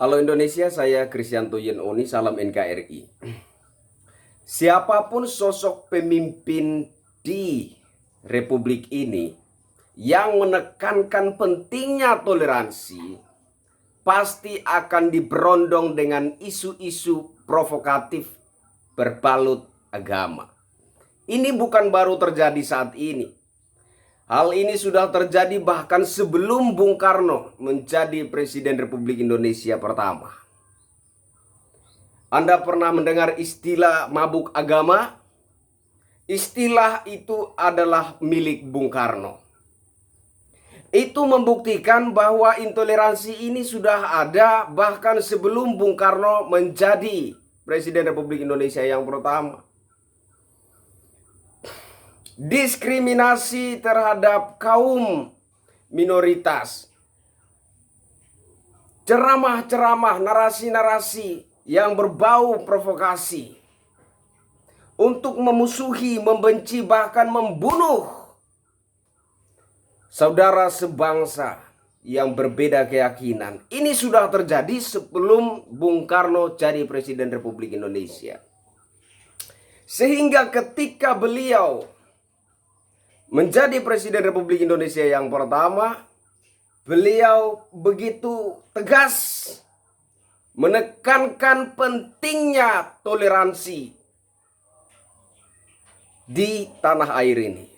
Halo Indonesia, saya Kristianto Yenoni, salam NKRI. Siapapun sosok pemimpin di Republik ini yang menekankan pentingnya toleransi, pasti akan diberondong dengan isu-isu provokatif berbalut agama. Ini bukan baru terjadi saat ini. Hal ini sudah terjadi bahkan sebelum Bung Karno menjadi Presiden Republik Indonesia pertama. Anda pernah mendengar istilah mabuk agama? Istilah itu adalah milik Bung Karno. Itu membuktikan bahwa intoleransi ini sudah ada bahkan sebelum Bung Karno menjadi Presiden Republik Indonesia yang pertama. Diskriminasi terhadap kaum minoritas, ceramah-ceramah, narasi-narasi yang berbau provokasi untuk memusuhi, membenci, bahkan membunuh saudara sebangsa yang berbeda keyakinan. Ini sudah terjadi sebelum Bung Karno jadi Presiden Republik Indonesia. Sehingga ketika beliau menjadi Presiden Republik Indonesia yang pertama, beliau begitu tegas menekankan pentingnya toleransi di tanah air ini.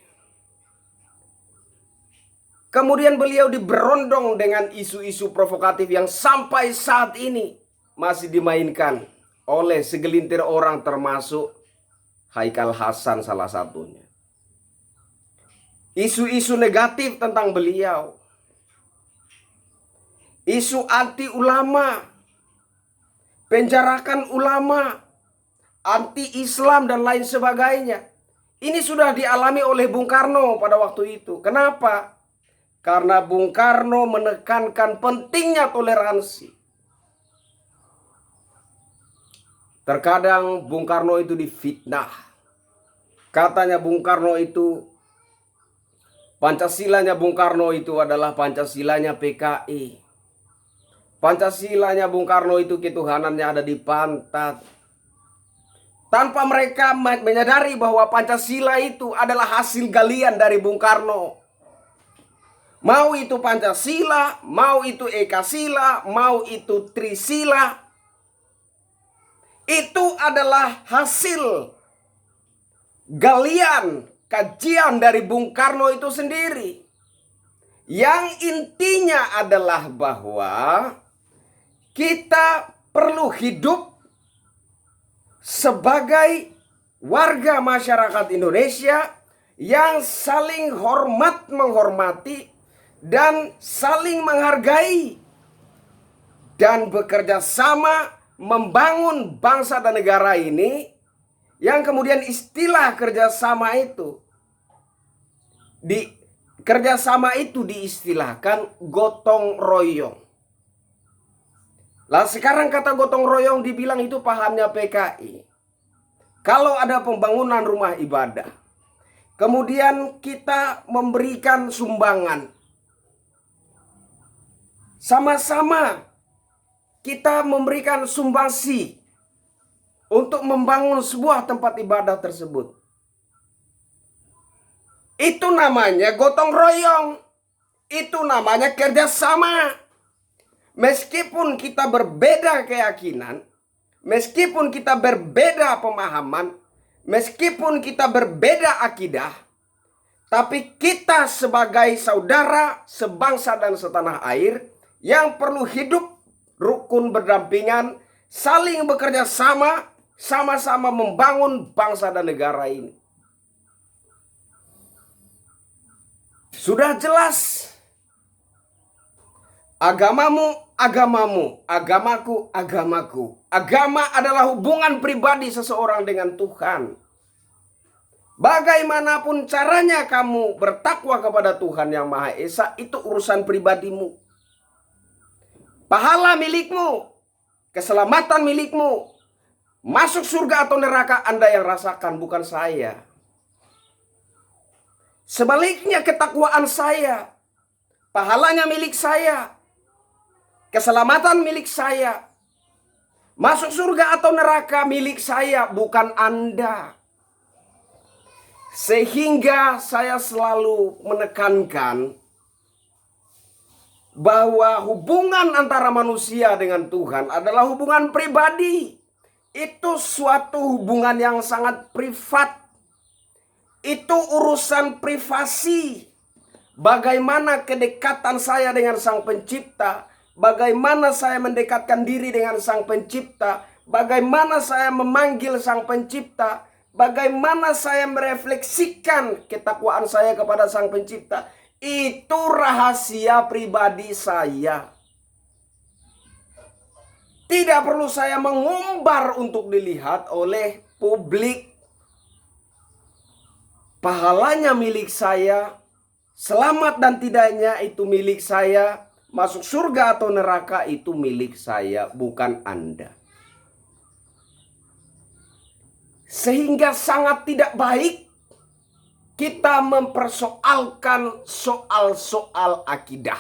Kemudian beliau diberondong dengan isu-isu provokatif yang sampai saat ini masih dimainkan oleh segelintir orang, termasuk Haikal Hasan salah satunya. Isu-isu negatif tentang beliau, isu anti ulama, penjarakan ulama, anti Islam dan lain sebagainya. Ini sudah dialami oleh Bung Karno pada waktu itu. Kenapa? Karena Bung Karno menekankan pentingnya toleransi. Terkadang Bung Karno itu difitnah. Katanya Bung Karno itu, Pancasilanya Bung Karno itu adalah Pancasilanya PKI. Pancasilanya Bung Karno itu ketuhanannya ada di pantat. Tanpa mereka menyadari bahwa Pancasila itu adalah hasil galian dari Bung Karno. Mau itu Pancasila, mau itu Ekasila, mau itu Trisila, itu adalah hasil galian, kajian dari Bung Karno itu sendiri. Yang intinya adalah bahwa kita perlu hidup sebagai warga masyarakat Indonesia yang saling hormat menghormati dan saling menghargai dan bekerja sama membangun bangsa dan negara ini, yang kemudian istilah kerjasama itu diistilahkan gotong royong. Lah sekarang kata gotong royong dibilang itu pahamnya PKI. Kalau ada pembangunan rumah ibadah, kemudian kita memberikan sumbangan, sama-sama kita memberikan sumbangsi untuk membangun sebuah tempat ibadah tersebut. Itu namanya gotong royong. Itu namanya kerjasama. Meskipun kita berbeda keyakinan, meskipun kita berbeda pemahaman, meskipun kita berbeda akidah, tapi kita sebagai saudara sebangsa dan setanah air yang perlu hidup rukun berdampingan, saling bekerja sama, sama-sama membangun bangsa dan negara ini. Sudah jelas. Agamamu, agamamu, agamaku, agamaku. Agama adalah hubungan pribadi seseorang dengan Tuhan. Bagaimanapun caranya kamu bertakwa kepada Tuhan Yang Maha Esa, itu urusan pribadimu. Pahala milikmu, keselamatan milikmu, masuk surga atau neraka Anda yang rasakan, bukan saya. Sebaliknya ketakwaan saya, pahalanya milik saya. Keselamatan milik saya. Masuk surga atau neraka milik saya, bukan Anda. Sehingga saya selalu menekankan bahwa hubungan antara manusia dengan Tuhan adalah hubungan pribadi. Itu suatu hubungan yang sangat privat. Itu urusan privasi. Bagaimana kedekatan saya dengan Sang Pencipta, bagaimana saya mendekatkan diri dengan Sang Pencipta, bagaimana saya memanggil Sang Pencipta, bagaimana saya merefleksikan ketakwaan saya kepada Sang Pencipta. Itu rahasia pribadi saya. Tidak perlu saya mengumbar untuk dilihat oleh publik. Pahalanya milik saya, selamat dan tidaknya itu milik saya, masuk surga atau neraka itu milik saya, bukan Anda. Sehingga sangat tidak baik kita mempersoalkan soal-soal akidah,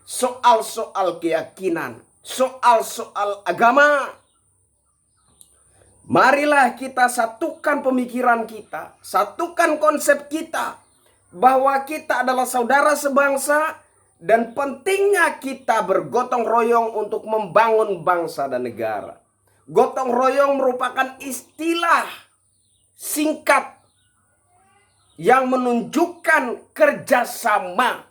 soal-soal keyakinan, soal-soal agama. Marilah kita satukan pemikiran kita, satukan konsep kita, bahwa kita adalah saudara sebangsa dan pentingnya kita bergotong royong untuk membangun bangsa dan negara. Gotong royong merupakan istilah singkat yang menunjukkan kerjasama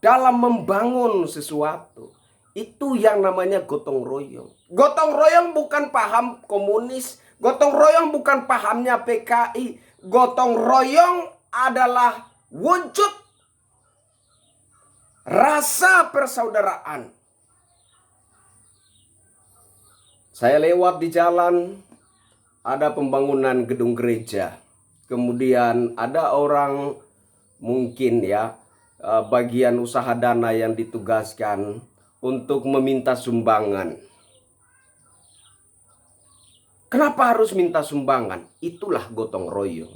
dalam membangun sesuatu. Itu yang namanya gotong royong. Gotong royong bukan paham komunis. Gotong royong bukan pahamnya PKI. Gotong royong adalah wujud rasa persaudaraan. Saya lewat di jalan, ada pembangunan gedung gereja. Kemudian ada orang mungkin bagian usaha dana yang ditugaskan untuk meminta sumbangan. Kenapa harus minta sumbangan? Itulah gotong royong.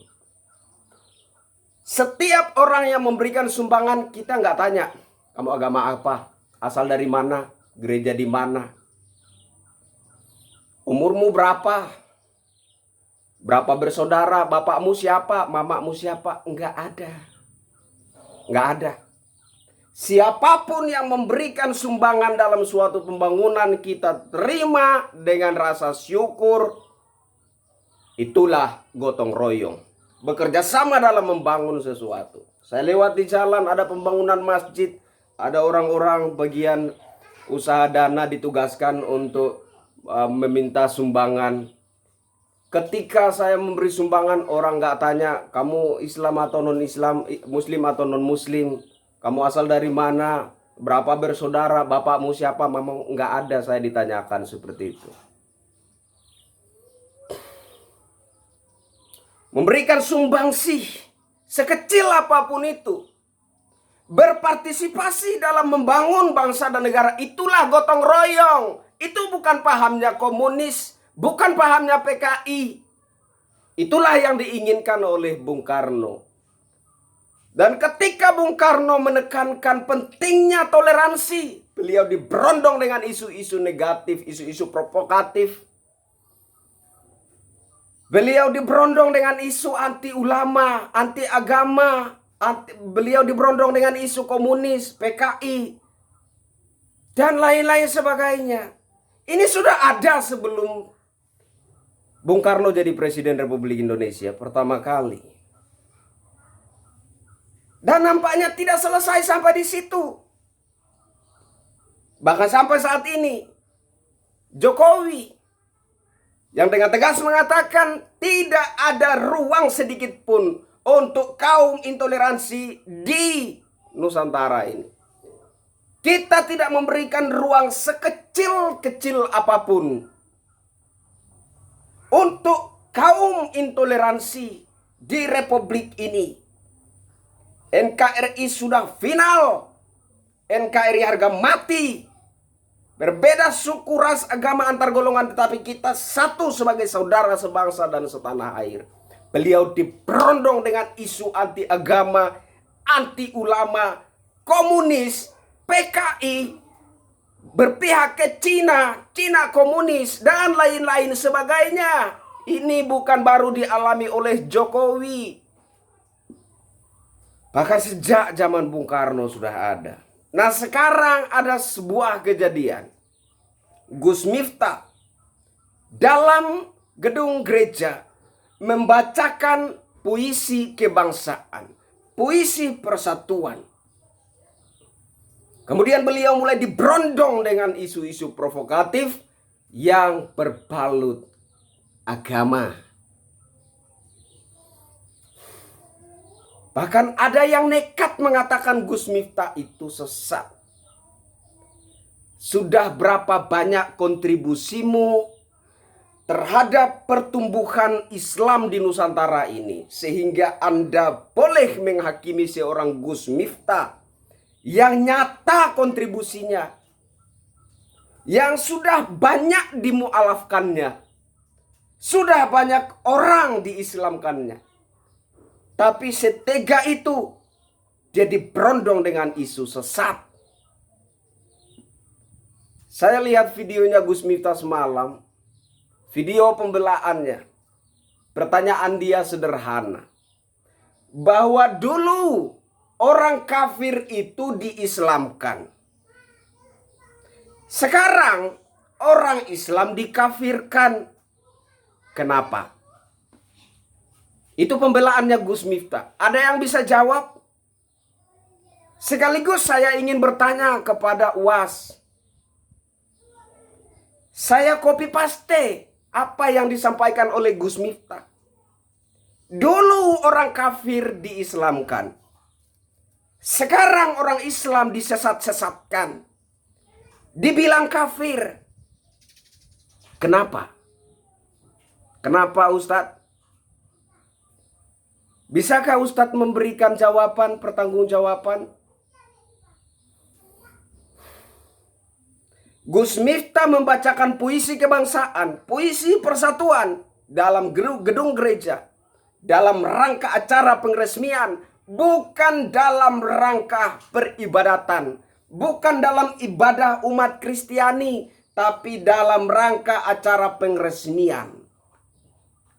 Setiap orang yang memberikan sumbangan, kita nggak tanya, kamu agama apa? Asal dari mana? Gereja di mana? Umurmu berapa? Berapa bersaudara? Bapakmu siapa? Mamamu siapa? Nggak ada. Nggak ada. Siapapun yang memberikan sumbangan dalam suatu pembangunan, kita terima dengan rasa syukur. Itulah gotong royong. Bekerja sama dalam membangun sesuatu. Saya lewat di jalan, ada pembangunan masjid. Ada orang-orang bagian usaha dana ditugaskan untuk meminta sumbangan. Ketika saya memberi sumbangan, orang nggak tanya, kamu Islam atau non-Islam, Muslim atau non-Muslim. Kamu asal dari mana? Berapa bersaudara? Bapakmu siapa? Mamamu? Nggak ada saya ditanyakan seperti itu. Memberikan sumbangsih sekecil apapun itu, berpartisipasi dalam membangun bangsa dan negara, itulah gotong royong. Itu bukan pahamnya komunis, bukan pahamnya PKI. Itulah yang diinginkan oleh Bung Karno. Dan ketika Bung Karno menekankan pentingnya toleransi, beliau diberondong dengan isu-isu negatif, isu-isu provokatif. Beliau diberondong dengan isu anti ulama, anti agama. Beliau diberondong dengan isu komunis, PKI, dan lain-lain sebagainya. Ini sudah ada sebelum Bung Karno jadi Presiden Republik Indonesia pertama kali. Dan nampaknya tidak selesai sampai di situ. Bahkan sampai saat ini, Jokowi yang dengan tegas mengatakan tidak ada ruang sedikit pun untuk kaum intoleransi di Nusantara ini. Kita tidak memberikan ruang sekecil-kecil apapun untuk kaum intoleransi di Republik ini. NKRI sudah final. NKRI harga mati. Berbeda suku, ras, agama, antar golongan, tetapi kita satu sebagai saudara sebangsa dan setanah air. Beliau diberondong dengan isu anti agama, anti ulama, komunis, PKI, berpihak ke Cina komunis, dan lain-lain sebagainya. Ini bukan baru dialami oleh Jokowi. Bahkan sejak zaman Bung Karno sudah ada. Nah, sekarang ada sebuah kejadian. Gus Miftah dalam gedung gereja membacakan puisi kebangsaan, puisi persatuan. Kemudian beliau mulai diberondong dengan isu-isu provokatif yang berbalut agama. Bahkan ada yang nekat mengatakan Gus Miftah itu sesat. Sudah berapa banyak kontribusimu terhadap pertumbuhan Islam di Nusantara ini, sehingga Anda boleh menghakimi seorang Gus Miftah yang nyata kontribusinya, yang sudah banyak dimualafkannya, sudah banyak orang diislamkannya. Tapi setega itu dia diberondong dengan isu sesat. Saya lihat videonya Gus Miftah semalam, video pembelaannya. Pertanyaan dia sederhana, bahwa dulu orang kafir itu diislamkan. Sekarang orang Islam dikafirkan. Kenapa? Itu pembelaannya Gus Miftah. Ada yang bisa jawab? Sekaligus saya ingin bertanya kepada UAS. Saya copy paste apa yang disampaikan oleh Gus Miftah. Dulu orang kafir diislamkan. Sekarang orang Islam disesat-sesatkan. Dibilang kafir. Kenapa? Kenapa Ustadz? Bisakah Ustadz memberikan jawaban, pertanggungjawaban? Gus Miftah membacakan puisi kebangsaan, puisi persatuan dalam gedung gereja, dalam rangka acara pengresmian, bukan dalam rangka peribadatan, bukan dalam ibadah umat Kristiani, tapi dalam rangka acara pengresmian.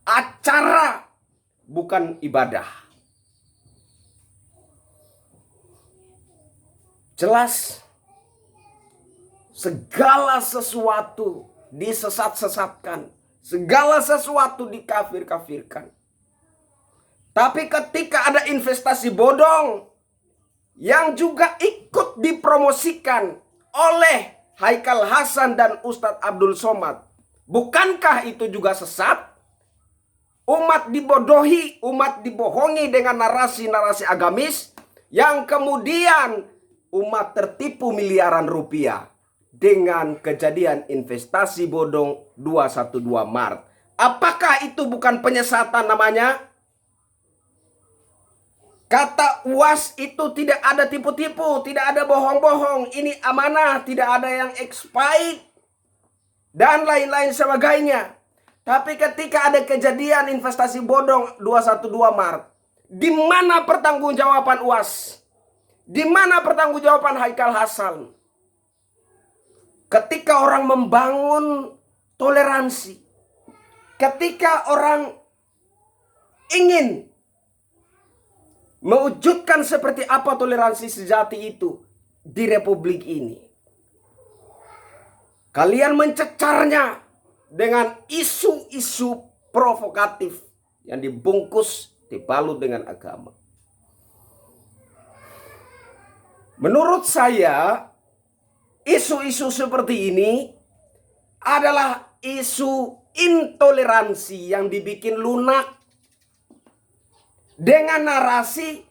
Acara, bukan ibadah. Jelas segala sesuatu disesat-sesatkan, segala sesuatu dikafir-kafirkan. Tapi ketika ada investasi bodong yang juga ikut dipromosikan oleh Haikal Hasan dan Ustadz Abdul Somad, bukankah itu juga sesat? Umat dibodohi, umat dibohongi dengan narasi-narasi agamis, yang kemudian umat tertipu miliaran rupiah dengan kejadian investasi bodong 212 Maret. Apakah itu bukan penyesatan namanya? Kata UAS itu tidak ada tipu-tipu, tidak ada bohong-bohong. Ini amanah, tidak ada yang expired dan lain-lain sebagainya. Tapi ketika ada kejadian investasi bodong 212 Maret, di mana pertanggungjawaban UAS? Di mana pertanggungjawaban Haikal Hasan? Ketika orang membangun toleransi, ketika orang ingin mewujudkan seperti apa toleransi sejati itu di Republik ini, kalian mencecarnya dengan isu-isu provokatif yang dibungkus, dibalut dengan agama. Menurut saya, isu-isu seperti ini adalah isu intoleransi yang dibikin lunak dengan narasi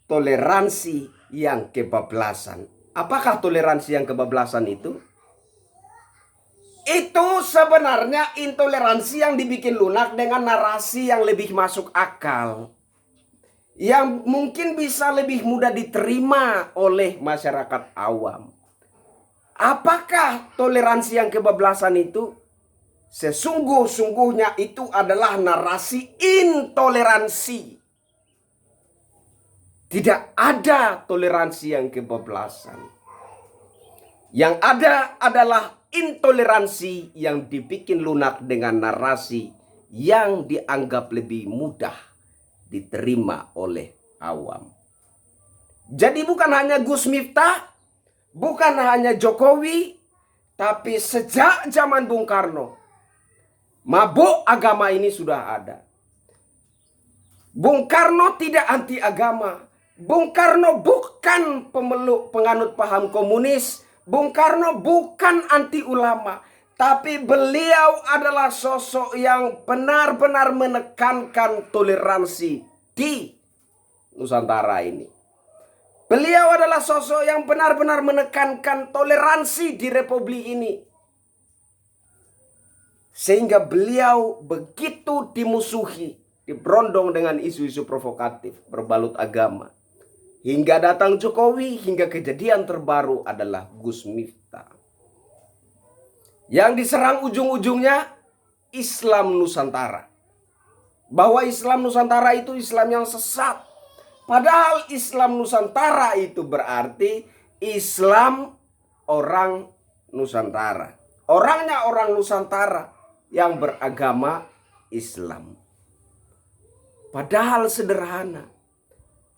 toleransi yang kebablasan. Apakah toleransi yang kebablasan itu? Itu sebenarnya intoleransi yang dibikin lunak dengan narasi yang lebih masuk akal, yang mungkin bisa lebih mudah diterima oleh masyarakat awam. Apakah toleransi yang kebablasan itu? Sesungguh-sungguhnya itu adalah narasi intoleransi. Tidak ada toleransi yang kebablasan. Yang ada adalah intoleransi yang dibikin lunak dengan narasi yang dianggap lebih mudah diterima oleh awam. Jadi bukan hanya Gus Miftah, bukan hanya Jokowi, tapi sejak zaman Bung Karno, mabuk agama ini sudah ada. Bung Karno tidak anti agama. Bung Karno bukan pemeluk penganut paham komunis. Bung Karno bukan anti ulama. Tapi beliau adalah sosok yang benar-benar menekankan toleransi di Nusantara ini. Beliau adalah sosok yang benar-benar menekankan toleransi di Republik ini. Sehingga beliau begitu dimusuhi, diberondong dengan isu-isu provokatif berbalut agama. Hingga datang Jokowi, hingga kejadian terbaru adalah Gus Miftah. Yang diserang ujung-ujungnya Islam Nusantara. Bahwa Islam Nusantara itu Islam yang sesat. Padahal Islam Nusantara itu berarti Islam orang Nusantara. Orangnya orang Nusantara yang beragama Islam. Padahal sederhana.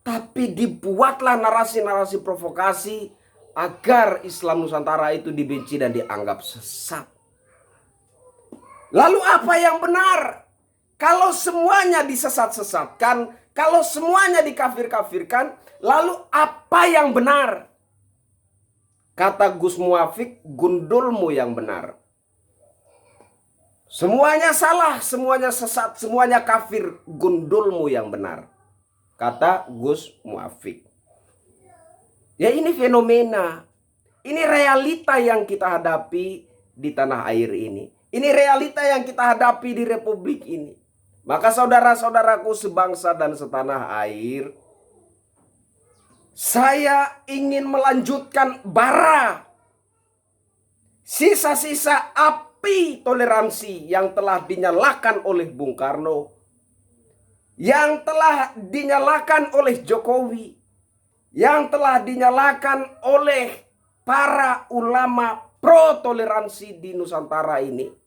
Tapi dibuatlah narasi-narasi provokasi agar Islam Nusantara itu dibenci dan dianggap sesat. Lalu apa yang benar? Kalau semuanya disesat-sesatkan, kalau semuanya dikafir-kafirkan, lalu apa yang benar? Kata Gus Muafik, gundulmu yang benar. Semuanya salah, semuanya sesat, semuanya kafir, gundulmu yang benar. Kata Gus Muafik. Ya ini fenomena, ini realita yang kita hadapi di tanah air ini. Ini realita yang kita hadapi di Republik ini. Maka saudara-saudaraku sebangsa dan setanah air, saya ingin melanjutkan bara sisa-sisa api toleransi yang telah dinyalakan oleh Bung Karno, yang telah dinyalakan oleh Jokowi, yang telah dinyalakan oleh para ulama pro toleransi di Nusantara ini.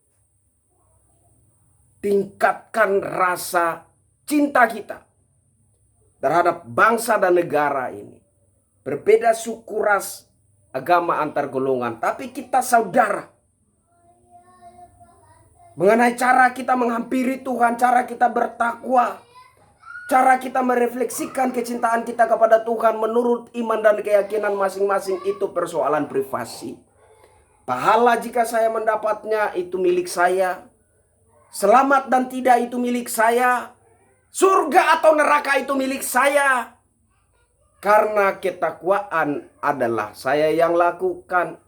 Tingkatkan rasa cinta kita terhadap bangsa dan negara ini. Berbeda suku, ras, agama antar golongan, tapi kita saudara. Mengenai cara kita menghampiri Tuhan, cara kita bertakwa, cara kita merefleksikan kecintaan kita kepada Tuhan menurut iman dan keyakinan masing-masing, itu persoalan privasi. Pahala jika saya mendapatnya itu milik saya. Selamat dan tidak itu milik saya. Surga atau neraka itu milik saya. Karena ketakwaan adalah saya yang lakukan.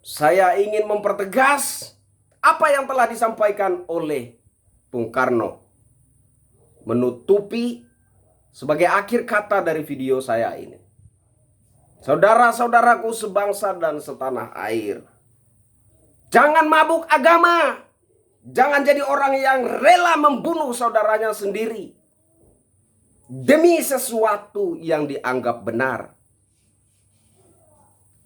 Saya ingin mempertegas apa yang telah disampaikan oleh Bung Karno. Menutupi sebagai akhir kata dari video saya ini. Saudara-saudaraku sebangsa dan setanah air. Jangan mabuk agama. Jangan jadi orang yang rela membunuh saudaranya sendiri demi sesuatu yang dianggap benar.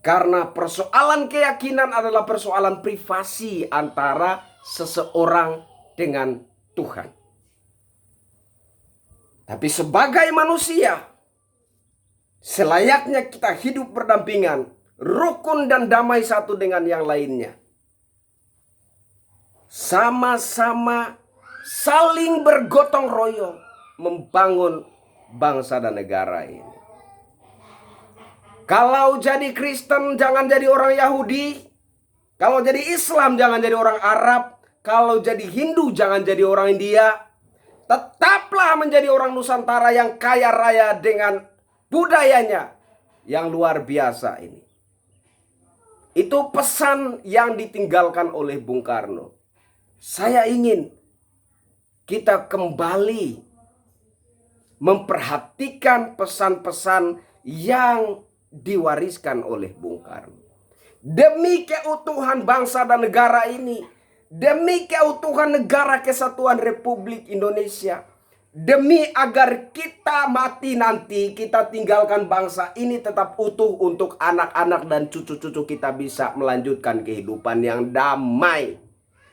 Karena persoalan keyakinan adalah persoalan privasi antara seseorang dengan Tuhan. Tapi sebagai manusia, selayaknya kita hidup berdampingan, rukun dan damai satu dengan yang lainnya. Sama-sama saling bergotong royong membangun bangsa dan negara ini. Kalau jadi Kristen jangan jadi orang Yahudi. Kalau jadi Islam jangan jadi orang Arab. Kalau jadi Hindu jangan jadi orang India. Tetaplah menjadi orang Nusantara yang kaya raya dengan budayanya yang luar biasa ini. Itu pesan yang ditinggalkan oleh Bung Karno. Saya ingin kita kembali memperhatikan pesan-pesan yang diwariskan oleh Bung Karno. Demi keutuhan bangsa dan negara ini, demi keutuhan negara kesatuan Republik Indonesia, Demi agar kita mati nanti, kita tinggalkan bangsa ini tetap utuh untuk anak-anak dan cucu-cucu kita bisa melanjutkan kehidupan yang damai.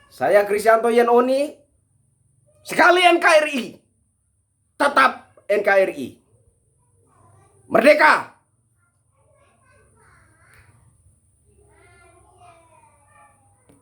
Saya Kristianto Yenoni, sekali NKRI, tetap NKRI. Merdeka!